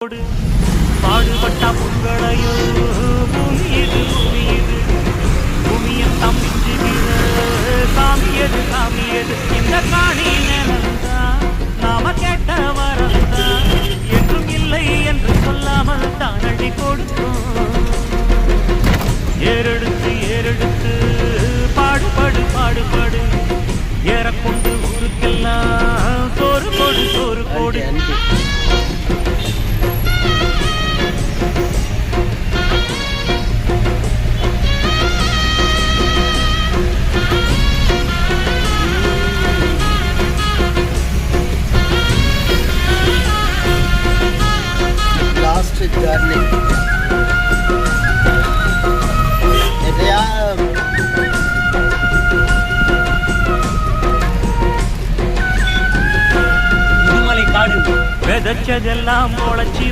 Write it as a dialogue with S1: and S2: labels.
S1: பாடுபட்ட புண்களையோ பூமி இது பூமியை தம்பிஞ்சுகிற சாமி எது இந்த காணி நிலந்தான் நாம கேட்ட வரந்தான் என்றும் இல்லை என்று சொல்லாமல் தான் அடி கொடுக்கும். ஏறெடுத்து பாடுபடு ஏறக்கொண்டு ஊருக்கெல்லாம் சோறு போடு
S2: journey.
S1: காடு விதைச்சதெல்லாம் முளைச்சி